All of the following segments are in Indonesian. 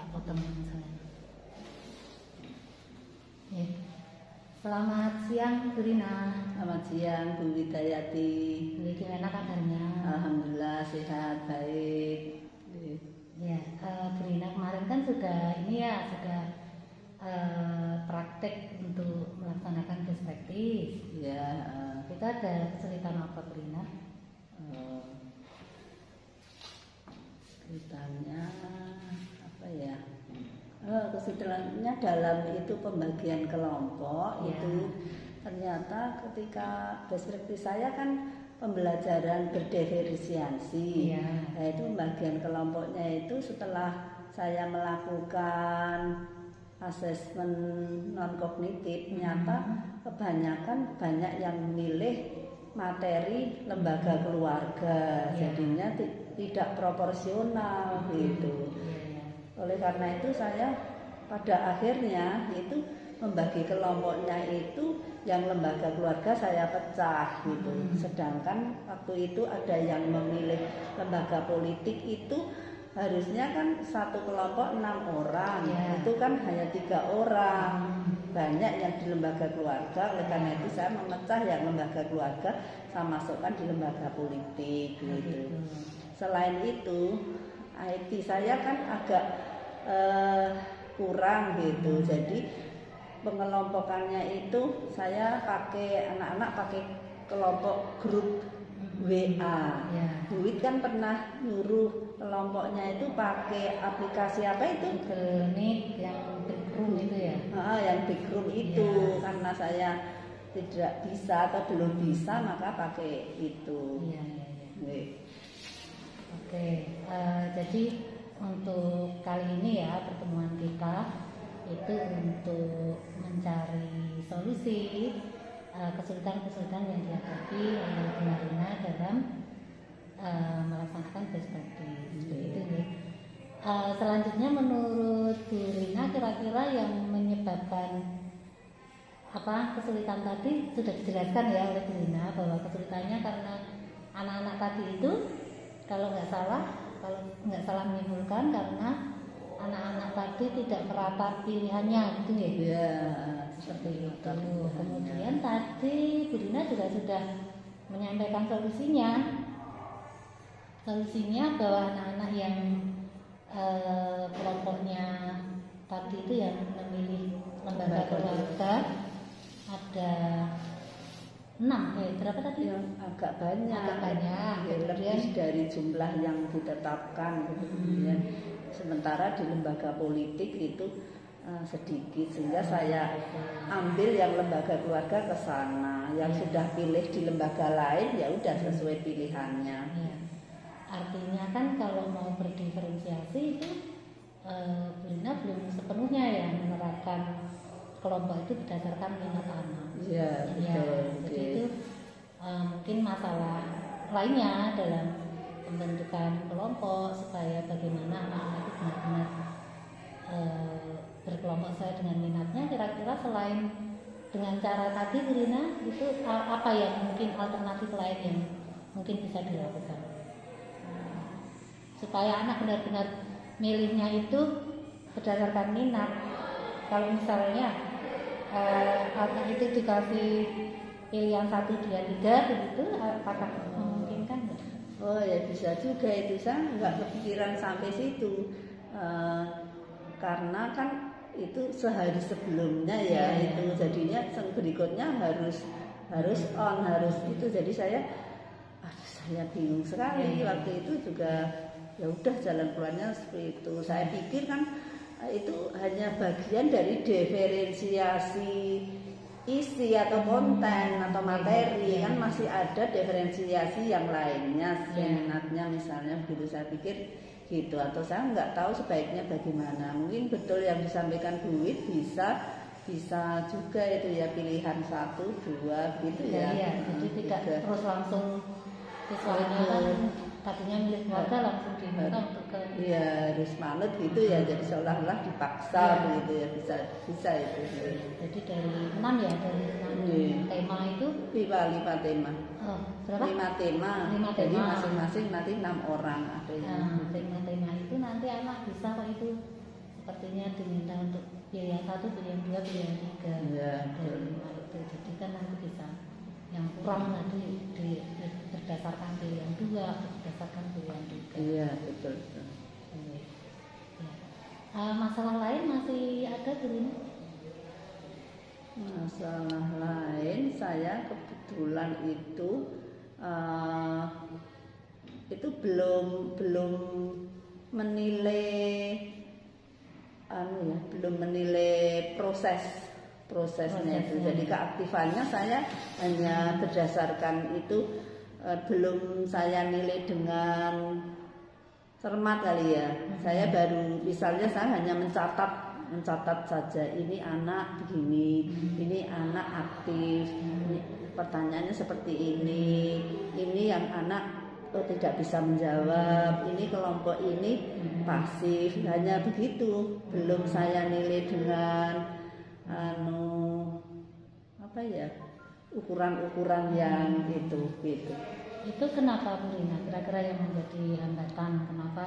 potong saya. Ya. Selamat siang Bu Rina. Selamat siang Bu Widayati. Gimana kabarnya? Alhamdulillah sehat, baik. Ya, Bu Rina kemarin kan sudah praktek untuk melaksanakan best practice. Ya. Kita ada kesulitan apa Bu Rina? Kesulitannya apa ya? Kesulitannya dalam itu pembagian kelompok ya. Itu ternyata ketika best practice saya kan pembelajaran berdiferensiasi. Ya. Nah, itu pembagian kelompoknya itu setelah saya melakukan asesmen non kognitif, ternyata kebanyakan banyak yang memilih materi lembaga keluarga, jadinya tidak proporsional gitu. Oleh karena itu saya pada akhirnya itu membagi kelompoknya itu yang lembaga keluarga saya pecah gitu. Sedangkan waktu itu ada yang memilih lembaga politik itu harusnya kan satu kelompok 6 orang, itu kan hanya 3 orang. Banyak yang di lembaga keluarga, oleh karena itu saya memecah yang lembaga keluarga saya masukkan di lembaga politik gitu. Selain itu IT saya kan agak kurang gitu, jadi pengelompokannya itu saya pakai anak-anak pakai kelompok grup WA. Bu Wid kan pernah nyuruh kelompoknya itu pakai aplikasi apa itu? Google Meet yang big room itu ya? Yang big room itu karena saya tidak bisa atau belum bisa maka pakai itu. Oke, jadi untuk kali ini ya pertemuan kita itu untuk mencari solusi kesulitan-kesulitan yang dihadapi oleh Bu Rina dalam melaksanakan best practice. Itu ya. Selanjutnya menurut Bu Rina kira-kira yang menyebabkan kesulitan tadi sudah dijelaskan ya oleh Bu Rina bahwa kesulitannya karena anak-anak tadi itu kalau nggak salah menyimpulkan karena anak-anak tadi tidak merata pilihannya gitu ya. Iya, seperti itu. Kemudian tadi Bu Rina juga sudah menyampaikan solusinya bahwa anak-anak yang kelompoknya tadi itu yang memilih lembaga keluarga ada 6 berapa tadi? Yang agak banyak. Kemudian lebih dari jumlah yang ditetapkan. Kemudian sementara di lembaga politik itu sedikit, sehingga saya ambil yang lembaga keluarga ke sana. Yang sudah pilih di lembaga lain ya udah sesuai pilihannya. Artinya kan kalau mau berdiferensiasi itu Bu Rina belum sepenuhnya ya menerapkan kelompok itu berdasarkan minat anak. Iya, betul. Jadi itu mungkin masalah lainnya dalam pembentukan kelompok supaya bagaimana anak-anak itu benar-benar berkelompok sesuai dengan minatnya. Kira-kira selain dengan cara tadi Bu Rina itu apa yang mungkin alternatif lain yang mungkin bisa dilakukan supaya anak benar-benar milihnya itu berdasarkan minat. Kalau misalnya anak itu dikasih pilihan 1, 2, 3 begitu, apakah memungkinkan? Oh ya bisa juga itu, saya nggak kepikiran sampai situ karena kan itu sehari sebelumnya itu jadinya berikutnya harus itu, jadi saya bingung sekali. Waktu itu juga ya udah jalan keluarnya seperti itu. Saya pikir kan itu hanya bagian dari diferensiasi isi atau konten atau materi, kan masih ada diferensiasi yang lainnya, minatnya misalnya begitu. Saya pikir gitu, atau saya nggak tahu sebaiknya bagaimana. Mungkin betul yang disampaikan Bu Wid, bisa juga itu ya pilihan 1, 2 gitu ya. Jadi tidak terus langsung siswanya kan tadinya milik keluarga langsung diminta untuk ke harus manut gitu ya, jadi seolah-olah dipaksa begitu ya, bisa itu. Jadi dari 6 tema itu 5 tema. Berapa? 5 tema. Jadi masing-masing nanti 6 orang ada yang. Tema-tema itu nanti anak bisa kok itu sepertinya diminta untuk pilihan 1, pilihan 2, pilihan 3 Ya, dari 5 itu. Jadi kan nanti bisa yang kurang nanti berdasarkan pilihan 2, berdasarkan pilihan 3. Iya, betul. Betul. Ya. Masalah lain masih ada belum? Masalah lain saya kebetulan itu belum menilai belum menilai prosesnya itu. Jadi keaktifannya saya hanya berdasarkan itu, belum saya nilai dengan cermat kali ya. Saya baru misalnya saya hanya mencatat saja, ini anak begini, ini anak aktif, ini pertanyaannya seperti ini yang anak tidak bisa menjawab, ini kelompok ini pasif, hanya begitu. Belum saya nilai dengan ukuran-ukuran yang gitu. Itu kenapa Bu Rina kira-kira yang menjadi hambatan, kenapa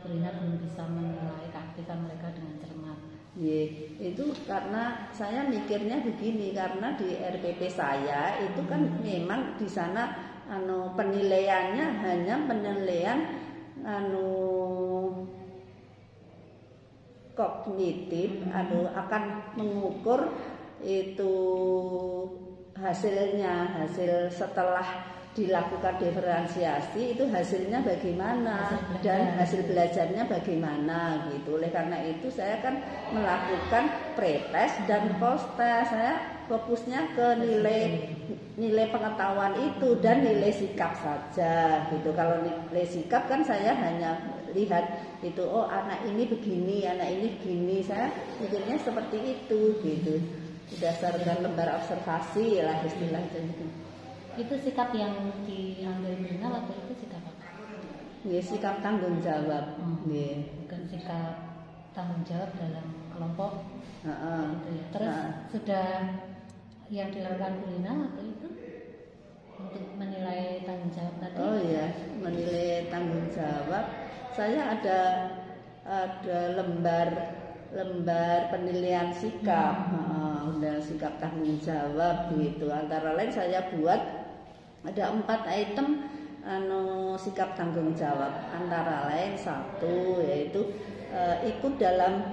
Bu Rina belum bisa menilai keaktifan mereka dengan cermat? Itu karena saya mikirnya begini, karena di RPP saya itu kan memang di sana penilaiannya hanya penilaian kognitif, akan mengukur itu hasil setelah dilakukan diferensiasi itu hasilnya bagaimana dan hasil belajarnya bagaimana gitu. Oleh karena itu saya kan melakukan pretest dan post-test. Saya fokusnya ke nilai pengetahuan itu dan nilai sikap saja gitu. Kalau nilai sikap kan saya hanya lihat itu, oh anak ini begini, anak ini begini. Saya pikirnya seperti itu gitu. Berdasarkan lembar observasi lah istilahnya gitu. Itu sikap yang diambil Rina waktu itu sikap apa? Sikap tanggung jawab. Bukan sikap tanggung jawab dalam kelompok. Gitu ya. Terus sudah yang dilakukan Rina waktu itu untuk menilai tanggung jawab tadi? Oh iya, menilai tanggung jawab. Saya ada lembar penilaian sikap, udah sikap tanggung jawab gitu. Antara lain saya buat ada 4 item sikap tanggung jawab. Antara lain 1 yaitu ikut dalam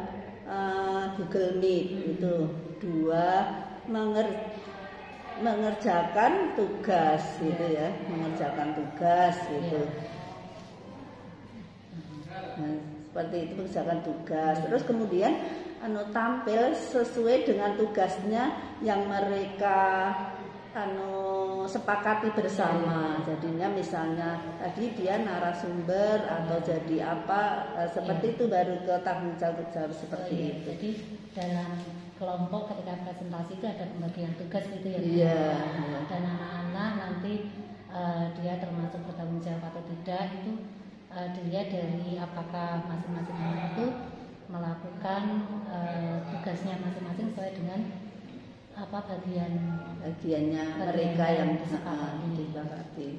Google Meet itu. 2 mengerjakan tugas gitu ya, mengerjakan tugas gitu. Nah, seperti itu, mengerjakan tugas. Terus kemudian tampil sesuai dengan tugasnya yang mereka sepakati bersama. Jadinya misalnya tadi dia narasumber atau jadi apa, seperti itu, baru ke tanggung jawab seperti itu. Jadi dalam kelompok ketika presentasi itu ada pembagian tugas gitu ya. Iya. Dan anak-anak nanti dia termasuk bertanggung jawab atau tidak itu dilihat dari apakah masing-masing anak itu melakukan tugasnya masing-masing sesuai dengan bagiannya mereka yang disepakati.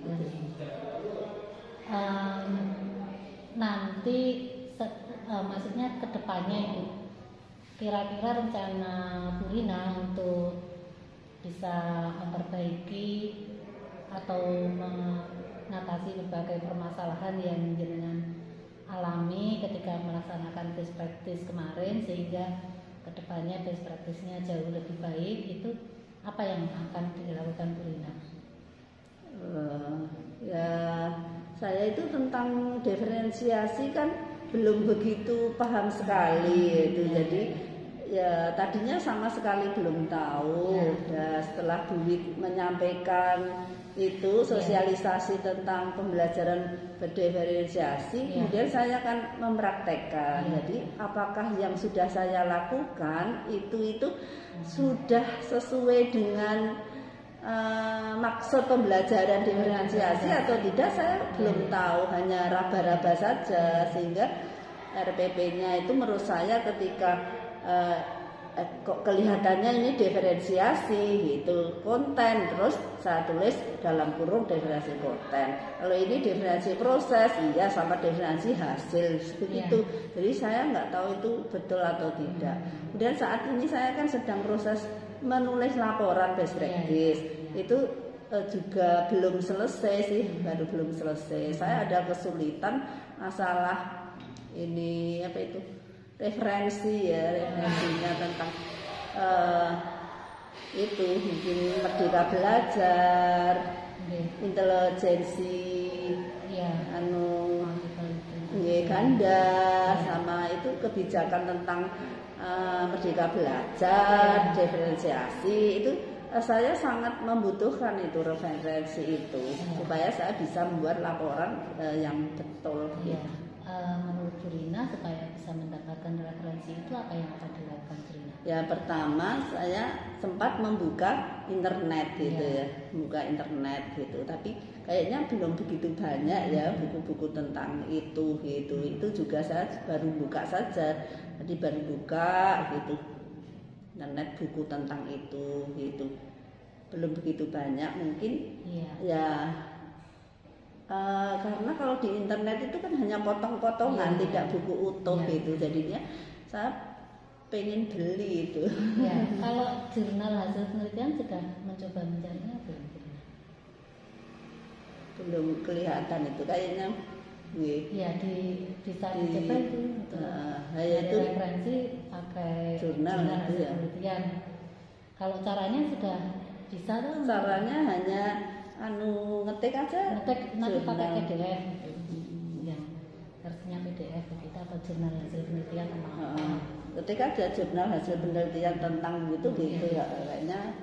Nanti maksudnya kedepannya itu kira-kira rencana Bu Rina untuk bisa memperbaiki atau mengatasi berbagai permasalahan yang jenengan alami ketika melaksanakan best practice kemarin, sehingga kedepannya best practice-nya jauh lebih baik, itu apa yang akan dilakukan Bu Rina? Ya, saya itu tentang diferensiasi kan belum begitu paham sekali itu. Jadi ya tadinya sama sekali belum tahu. Ya, setelah Bu Wit menyampaikan itu sosialisasi tentang pembelajaran berdiferensiasi, kemudian saya akan mempraktekkan. Jadi apakah yang sudah saya lakukan itu sudah sesuai dengan maksud pembelajaran diferensiasi atau tidak, saya belum tahu, hanya raba-raba saja. Sehingga RPP-nya itu menurut saya ketika kok kelihatannya ini diferensiasi gitu konten, terus saya tulis dalam kurung diferensiasi konten. Kalau ini diferensiasi proses, iya sama diferensiasi hasil begitu. Jadi saya nggak tahu itu betul atau tidak. Kemudian saat ini saya kan sedang proses menulis laporan best practice. Itu juga belum selesai sih, baru belum selesai. Saya ada kesulitan masalah ini apa itu? Referensinya tentang itu mungkin Merdeka Belajar, intelijensi, ganda, sama itu kebijakan tentang Merdeka Belajar, diferensiasi itu saya sangat membutuhkan itu referensi itu supaya saya bisa membuat laporan yang betul. Menurut Bu Rina supaya bisa mendapatkan referensi itu apa yang akan dilakukan Bu Rina? Ya pertama saya sempat membuka internet gitu ya, membuka internet gitu. Tapi kayaknya belum begitu banyak ya buku-buku tentang itu gitu. Itu juga saya baru buka saja, jadi baru buka gitu. Internet buku tentang itu gitu. Belum begitu banyak mungkin ya. Karena kalau di internet itu kan hanya potong-potongan, tidak buku utuh gitu, jadinya saya pengen beli itu. Kalau jurnal hasil penelitian sudah mencoba mencarinya belum? Belum kelihatan itu kayaknya. Bisa dicoba itu untuk referensi pakai jurnal hasil penelitian. Kalau caranya sudah bisa tuh? Caranya hanya ngetik aja, ngetik nanti pakai PDF yang versinya PDF kita atau jurnal hasil penelitian tentang ketik aja jurnal hasil penelitian tentang gitu ya kayaknya.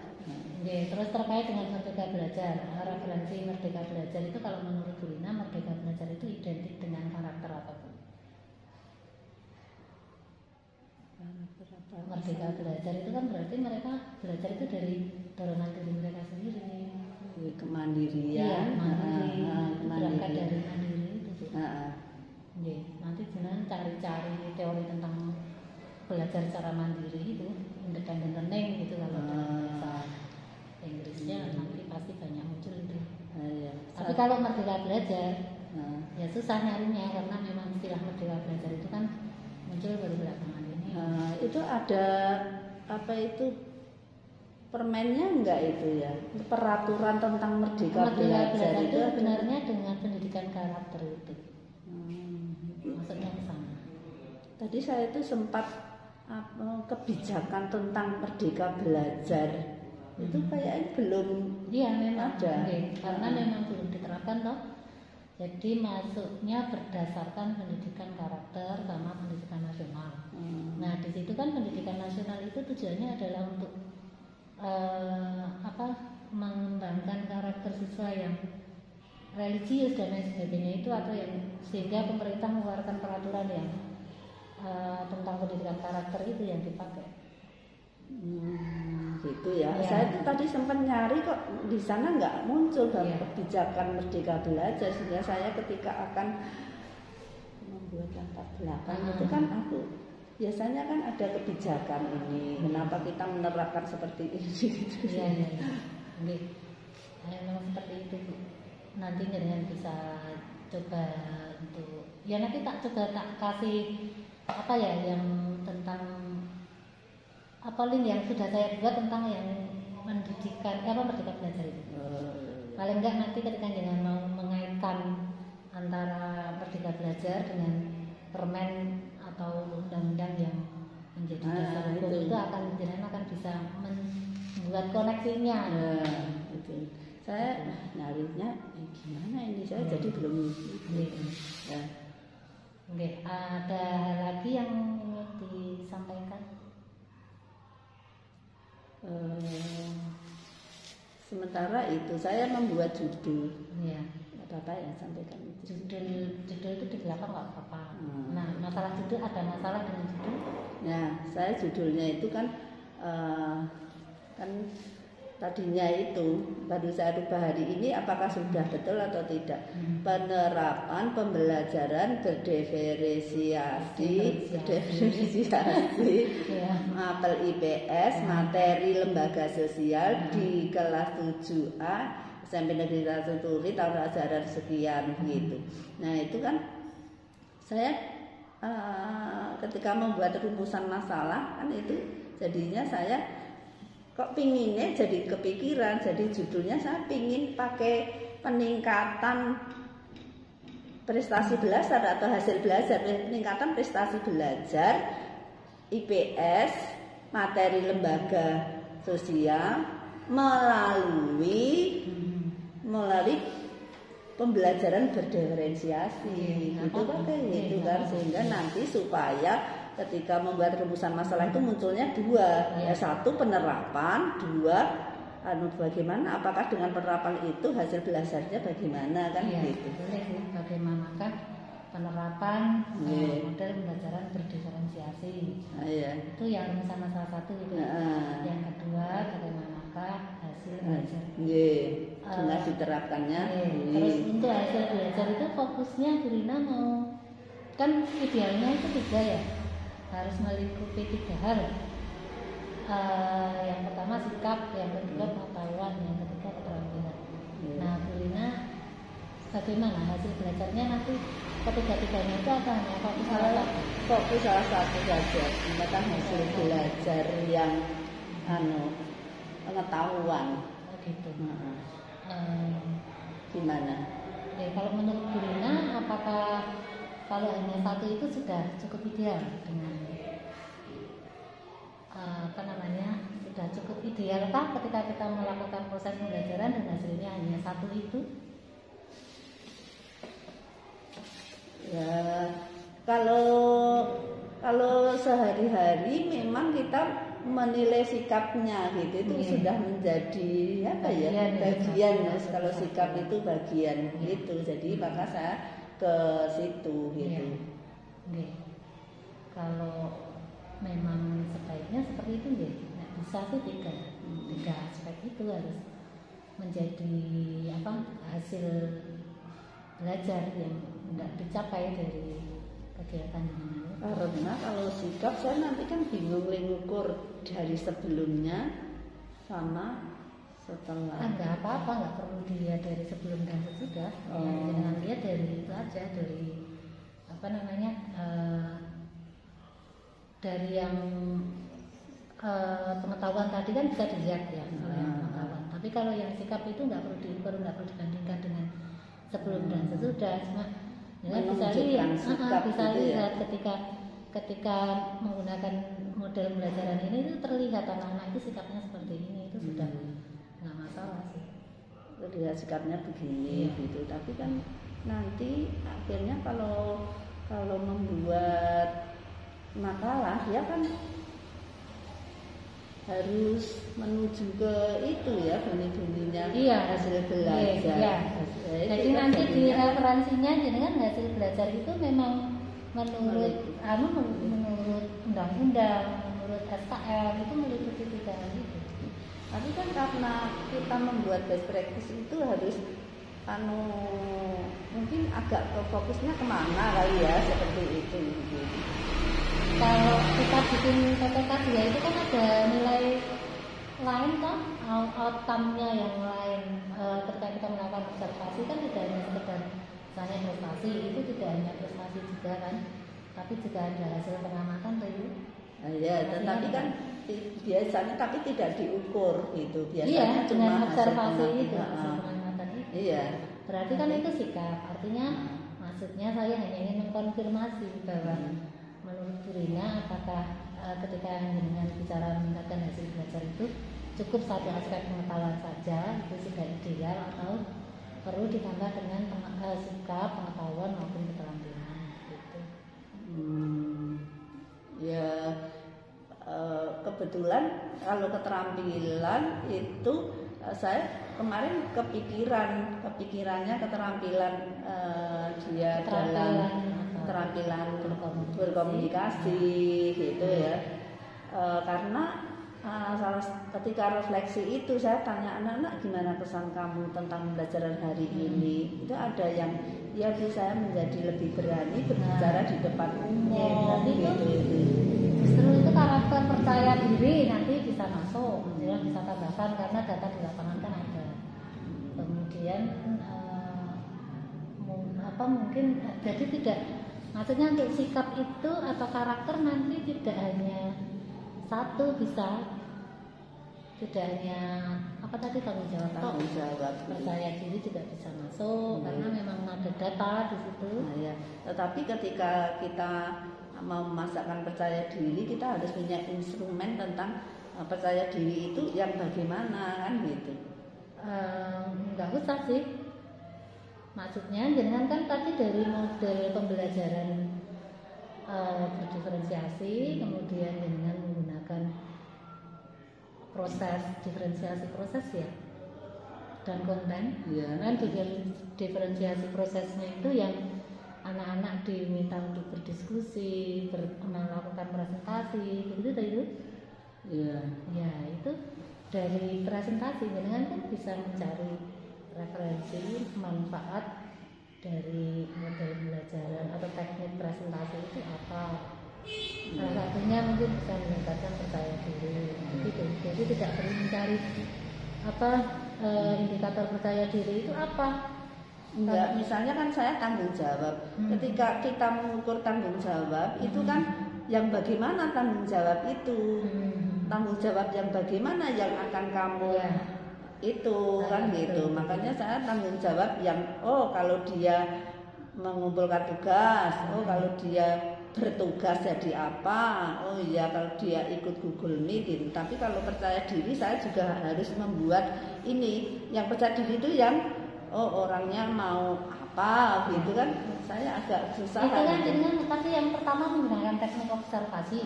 Terus terkait dengan Merdeka Belajar, referensi Merdeka Belajar itu kalau menurut Bu Rina, Merdeka Belajar itu identik dengan karakter apa Bu? Merdeka Belajar itu kan berarti mereka belajar itu dari dorongan diri mereka sendiri. Kemandirian, berangkat dari mandiri itu. Nanti jenengan cari-cari teori tentang belajar secara mandiri itu, independent learning gitu kalau dalam bahasa Inggrisnya nanti pasti banyak muncul itu. Tapi kalau Merdeka Belajar ya susah nyarinya karena memang istilah Merdeka Belajar itu kan muncul baru belakangan ini. Itu ada apa itu? Permennya enggak itu ya, peraturan tentang Merdeka Belajar itu sebenarnya dengan pendidikan karakter itu. Maksudnya ke sana. Tadi saya itu sempat kebijakan tentang Merdeka Belajar itu kayaknya belum memang ada. Karena memang belum diterapkan toh. Jadi masuknya berdasarkan pendidikan karakter sama pendidikan nasional. Nah di situ kan pendidikan nasional itu tujuannya adalah untuk mengembangkan karakter siswa yang religius dan lain sebagainya itu atau yang sehingga pemerintah mengeluarkan peraturan yang tentang pendidikan karakter itu yang dipakai. Gitu ya. Saya tadi sempat nyari kok di sana nggak muncul dalam kebijakan Merdeka Belajar sehingga saya ketika akan membuat latar belakang itu kan aku biasanya kan ada kebijakan ini, kenapa kita menerapkan seperti ini gitu. Memang seperti itu Bu. Nanti dengan bisa coba untuk nanti tak kasih yang tentang link yang sudah saya buat tentang yang pendidikan Merdeka Belajar itu. Paling enggak nanti ketika dengan mau mengaitkan antara Merdeka Belajar dengan permen atau undang-undang yang menjadi dasar hukum itu akan bisa membuat koneksinya. Itu. Saya nyarinya gimana ini saya jadi belum. Ada lagi yang ingin disampaikan? Sementara itu saya membuat judul. Bapak yang sampaikan judul itu di belakang nggak apa-apa. Nah masalah judul, ada masalah dengan judul? Saya judulnya itu kan tadinya itu baru saya rubah hari ini, apakah sudah betul atau tidak. Penerapan pembelajaran berdiferensiasi apel IPS materi lembaga sosial di kelas 7A SMP Negeri Tanjung Turi tahun ajaran sekian gitu. Nah itu kan saya ketika membuat rumusan masalah kan itu jadinya saya kok pinginnya jadi kepikiran, jadi judulnya saya pingin pakai peningkatan prestasi belajar atau hasil belajar, peningkatan prestasi belajar IPS materi lembaga sosial melalui pembelajaran berdiferensiasi gitu kan, gitu kan, sehingga nanti supaya ketika membuat rumusan masalah itu munculnya dua, ya satu penerapan, dua bagaimana, apakah dengan penerapan itu hasil belajarnya bagaimana kan gitu. Bagaimanakah penerapan model pembelajaran berdiferensiasi. Itu yang rumusan masalah satu itu. Yang kedua bagaimanakah hasil belajar. Dengan diterapkannya. Terus untuk hasil belajar itu fokusnya Bu Rina mau, kan idealnya itu 3 ya, harus melingkupi 3 hal. Yang pertama sikap, yang kedua pengetahuan, yang ketiga keterampilan. Nah Bu Rina bagaimana hasil belajarnya nanti ketiga-tiganya itu apa hanya fokus salah satu saja, tentang hasil belajar yang pengetahuan. Gitu. Gimana? Ya, kalau menurut Bu Rina, apakah kalau hanya satu itu sudah cukup ideal dengan sudah cukup ideal kah ketika kita melakukan proses pembelajaran dan hasilnya hanya satu itu? Ya, kalau sehari-hari memang kita menilai sikapnya gitu, itu sudah menjadi apa ya, bagian. Kalau sikap itu bagian gitu, jadi maka saya ke situ gitu. Kalau memang sebaiknya seperti itu ya, nggak bisa sih tiga aspek itu harus menjadi hasil belajar yang tidak dicapai dari kegiatan ini. Karena kalau sikap saya nanti kan bingung ngukur dari sebelumnya sama setelah. Enggak apa-apa, nggak perlu dilihat dari sebelum dan sesudah. Jangan lihat dari itu aja, dari dari yang pengetahuan tadi kan bisa dilihat ya, kalau yang pengetahuan. Tapi kalau yang sikap itu nggak perlu diukur, nggak perlu dibandingkan dengan sebelum dan sesudah. Cuma bisa lihat ketika menggunakan model pembelajaran ini itu terlihat anak-anak itu sikapnya seperti ini, itu sudah nggak masalah sih. Terlihat sikapnya begini gitu. Tapi kan nanti akhirnya kalau membuat makalah dia kan harus menuju ke itu ya, bunyi-bunyinya hasil belajar. Jadi nanti di referensinya dengan hasil belajar itu memang menurut undang-undang, menurut SKL itu meliputi 3 hal itu. Tapi kan karena kita membuat best practice itu harus mungkin agak fokusnya kemana kali ya, seperti itu. Kalau kita bikin PPK 2 itu kan ada nilai lain kan, outcome-nya yang lain. Ketika kita melakukan observasi kan tidak hanya sekedar misalnya prestasi, itu tidak hanya prestasi juga kan, tapi juga ada hasil pengamatan tuh. Tetapi kan biasanya tapi tidak diukur gitu. Biasanya cuma observasi itu, hasil pengamatan itu. Berarti kan itu sikap. Artinya maksudnya saya hanya ingin mengkonfirmasi bahwa menurut Bu Rina, apakah ketika dengan bicara meningkatkan hasil belajar itu cukup satu aspek pengetahuan saja itu sudah ideal, atau perlu ditambah dengan sikap, pengetahuan maupun keterampilan gitu. Kebetulan kalau keterampilan itu saya kemarin kepikirannya keterampilan dia dalam keterampilan berkomunikasi gitu ya, karena salah ketika refleksi itu saya tanya anak-anak gimana kesan kamu tentang pembelajaran hari ini. Itu ada yang ya Bu, saya menjadi lebih berani berbicara di depan umum gitu. Justru itu karakter percaya diri nanti bisa masuk, bisa tambahkan karena data di lapangan kan ada. Kemudian mungkin jadi tidak, maksudnya untuk sikap itu atau karakter nanti tidak hanya satu, bisa tidak hanya tanggung jawab, percaya diri juga bisa masuk karena memang ada data di situ. Nah, ya. Tetapi ketika kita mau memasakkan percaya diri, kita harus punya instrumen tentang percaya diri itu yang bagaimana kan gitu. Nggak usah sih, maksudnya jangan kan tadi dari model pembelajaran berdiferensiasi, kemudian dengan menggunakan proses diferensiasi proses ya dan konten. Kan diferensiasi prosesnya itu yang anak-anak diminta untuk berdiskusi, melakukan presentasi, begitu itu. Ya itu dari presentasi dengan kan bisa mencari referensi manfaat dari model pembelajaran atau teknik presentasi itu apa. Salah satunya mungkin bisa meningkatkan percaya diri. Gitu. Jadi tidak perlu mencari indikator percaya diri itu apa. Enggak, misalnya kan saya tanggung jawab. Ketika kita mengukur tanggung jawab itu kan yang bagaimana tanggung jawab itu. Tanggung jawab yang bagaimana yang akan kamu itu kan gitu. Makanya saya tanggung jawab yang kalau dia mengumpulkan tugas, kalau dia bertugas jadi apa, kalau dia ikut Google Meet gitu. Tapi kalau percaya diri saya juga harus membuat ini yang percaya diri itu yang orangnya mau apa gitu kan. Saya agak susah itu kan dengan tapi yang pertama menggunakan teknik observasi.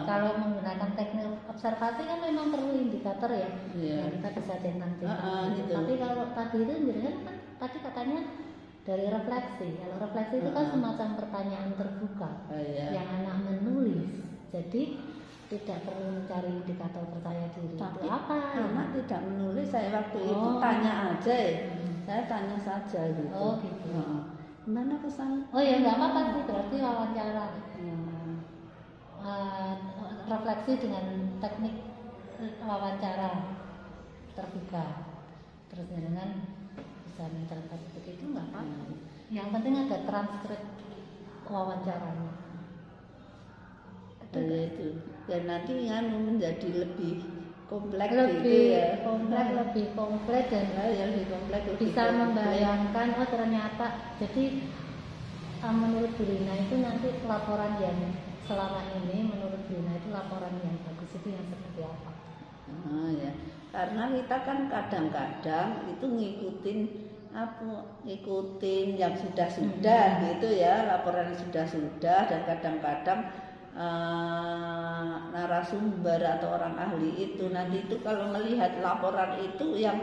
Kalau menggunakan teknik observasi kan memang perlu indikator ya, yang kita bisa centang gitu. Tapi kalau tadi itu kan tadi katanya dari refleksi. Kalau refleksi itu kan semacam pertanyaan terbuka yang anak menulis. Jadi tidak perlu mencari indikator percaya diri. Tapi itu apa? Anak tidak menulis, saya waktu itu tanya aja saya tanya saja gitu. Gitu. Gimana kesan? Ya nggak apa-apa sih, berarti wawancara. Refleksi dengan teknik wawancara terbuka. Terus dengan bisa mencatat begitu nggak apa-apa. Yang penting ada transkrip wawancaranya. Itu. Dan nanti menjadi lebih kompleks lebih kompleks dan lebih kompleks bisa membayangkan ternyata jadi menurut Bu Rina itu nanti laporan yang selama ini menurut Bu Rina itu laporan yang bagus itu yang seperti apa? Ya. Karena kita kan kadang-kadang itu ngikutin yang sudah gitu ya, laporan yang sudah dan kadang-kadang narasumber atau orang ahli itu nanti itu kalau melihat laporan itu yang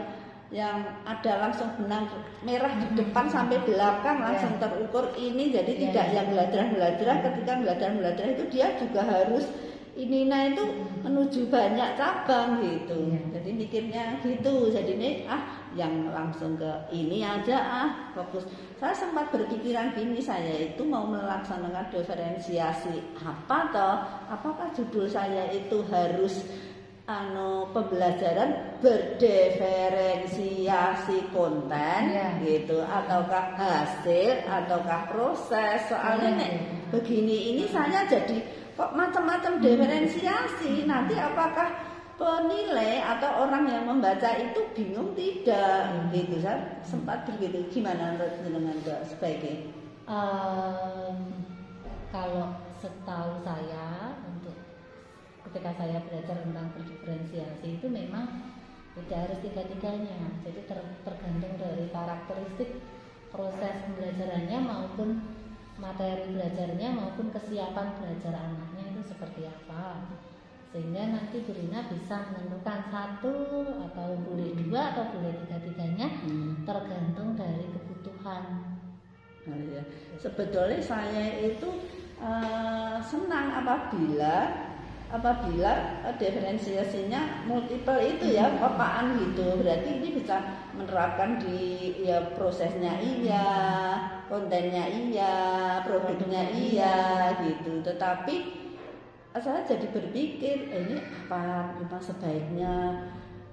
ada langsung benang merah di depan sampai belakang langsung terukur ini, jadi tidak yang belajar ketika belajar itu dia juga harus itu menuju banyak cabang gitu. Jadi mikirnya gitu. Jadi ini yang langsung ke ini aja fokus. Saya sempat berpikiran gini, saya itu mau melaksanakan diferensiasi apakah judul saya itu harus pembelajaran berdiferensiasi konten gitu, ataukah hasil ataukah proses. Soalnya begini ini saya jadi kok macam-macam diferensiasi. Nanti apakah penilai atau orang yang membaca itu bingung tidak gitu. Saya sempat begitu. Gimana menurut dengan sebaiknya? Kalau setahu saya untuk ketika saya belajar tentang berdiferensiasi itu memang tidak harus tiga-tiganya. Jadi tergantung dari karakteristik proses pembelajarannya maupun materi belajarnya maupun kesiapan belajar anaknya itu seperti apa, sehingga nanti Bu Rina bisa menentukan satu atau boleh dua atau boleh tiga-tiganya tergantung dari kebutuhan. Sebetulnya saya itu senang apabila apabila diferensiasinya multiple itu ya kopaan gitu, berarti ini bisa menerapkan di ya prosesnya iya, kontennya iya, produknya iya gitu. Tetapi saya jadi berpikir ini apa memang sebaiknya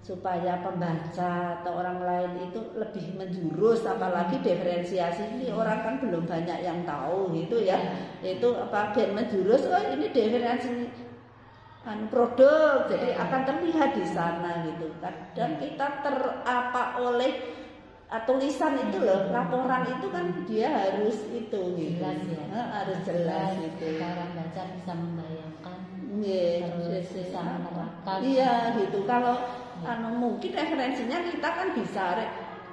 supaya pembaca atau orang lain itu lebih menjurus, apalagi diferensiasi ini orang kan belum banyak yang tahu gitu ya. Itu apa biar menjurus, oh ini diferensi produk, jadi akan terlihat di sana gitu kan. Dan kita terapa oleh tulisan itu loh, laporan itu kan dia harus itu gitu. Jelas ya. Harus jelas gitu. Orang baca bisa membayangkan, terus bisa menerapkan. Iya gitu. Kalau mungkin referensinya kita kan bisa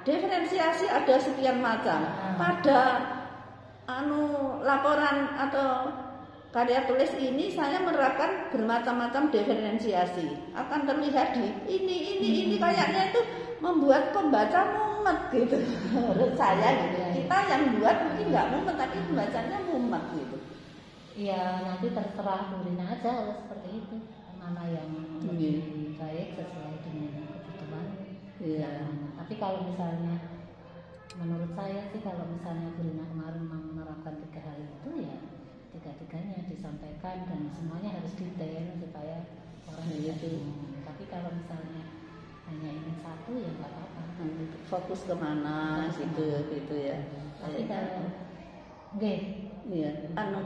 diferensiasi ada sekian macam. Pada laporan atau karya tulis ini saya menerapkan bermacam-macam diferensiasi. Akan terlihat di ini kayaknya itu membuat pembaca mumet gitu. Menurut saya gitu. Kita yang buat mungkin nggak mumet, tapi pembacanya mumet gitu. Iya, nanti terserah Bu Rina aja kalau seperti itu. Mana yang lebih baik sesuai dengan kebutuhan. Iya. Tapi kalau misalnya menurut saya sih kalau misalnya Bu Rina kemarin mau menerapkan 3 hal itu ya tiga-tiganya disampaikan dan semuanya harus detail supaya orang gitu. Tapi kalau misalnya hanya ingin satu ya nggak apa-apa. Fokus kemana gitu ya. Tapi kalau iya,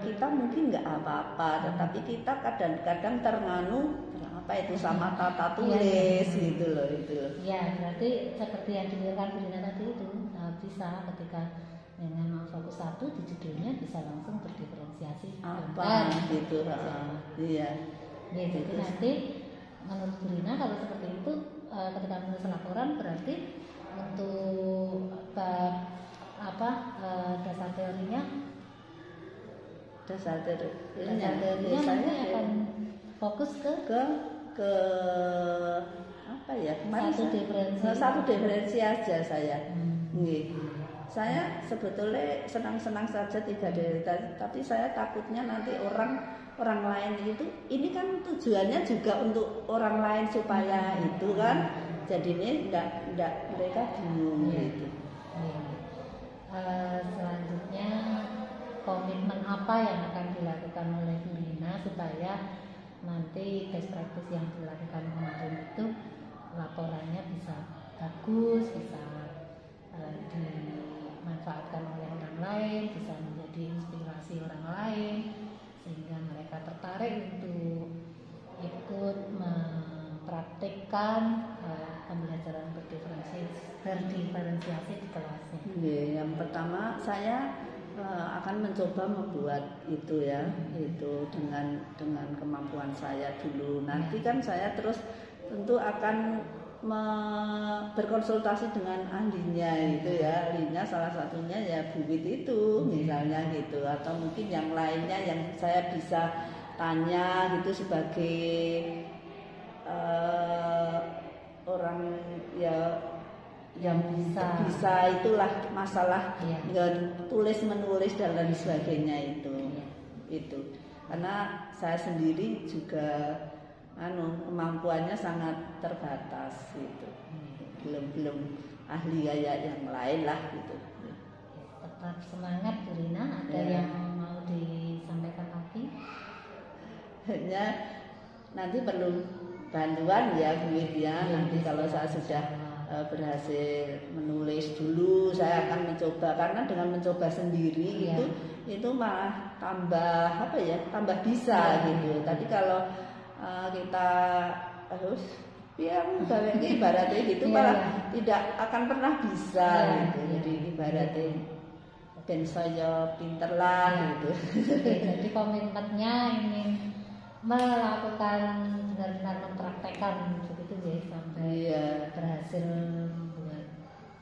kita mungkin nggak apa-apa, tetapi kita kadang-kadang ternganu apa itu sama tata tulis gitu loh itu. Iya, berarti seperti yang dikatakan Bu Rina tadi itu bisa ketika dengan mau fokus satu di judulnya bisa langsung berdiferensiasi apa gitu. Iya. Jadi nanti menurut Bu Rina kalau seperti itu ketika menulis laporan berarti untuk dasar teorinya saya akan fokus ke apa ya kemarin satu diferensi aja saya. Saya sebetulnya senang-senang saja 3 diferensiasi, tapi saya takutnya nanti orang lain itu ini kan tujuannya juga untuk orang lain supaya itu kan jadinya enggak mereka bingung gitu. Selanjutnya komitmen apa yang akan dilakukan oleh Bu Rina supaya nanti best practice yang dilakukan kemarin itu laporannya bisa bagus, bisa dimanfaatkan oleh orang lain, bisa menjadi inspirasi orang lain sehingga mereka tertarik untuk ikut mempraktikkan pembelajaran berdiferensiasi di kelasnya. Yang pertama saya akan mencoba membuat itu ya, itu dengan kemampuan saya dulu. Nanti kan saya terus tentu akan berkonsultasi dengan ahlinya itu ya, ahlinya salah satunya ya Bu Wit itu misalnya gitu, atau mungkin yang lainnya yang saya bisa tanya gitu sebagai orang ya yang bisa itulah masalah tulis menulis dan lain sebagainya itu karena saya sendiri juga kemampuannya sangat terbatas gitu, belum ahli kayak yang lain lah gitu. Tetap semangat Bu Rina. Ada yang mau disampaikan lagi? Hanya nanti perlu bantuan ya Bu ya. Nanti kalau saya sudah berhasil menulis dulu, saya akan mencoba, karena dengan mencoba sendiri itu malah tambah bisa gitu. Tapi kalau kita harus ibaratnya gitu malah tidak akan pernah bisa gitu. Jadi ibaratnya ben saya pinter lah gitu. Jadi komitmennya ingin melakukan benar-benar mempraktekkan begitu ya sampai berhasil membuat.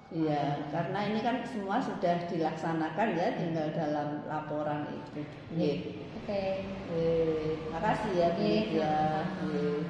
Iya, karena ini kan semua sudah dilaksanakan ya, tinggal dalam laporan itu. Oke. Makasih ya Bu.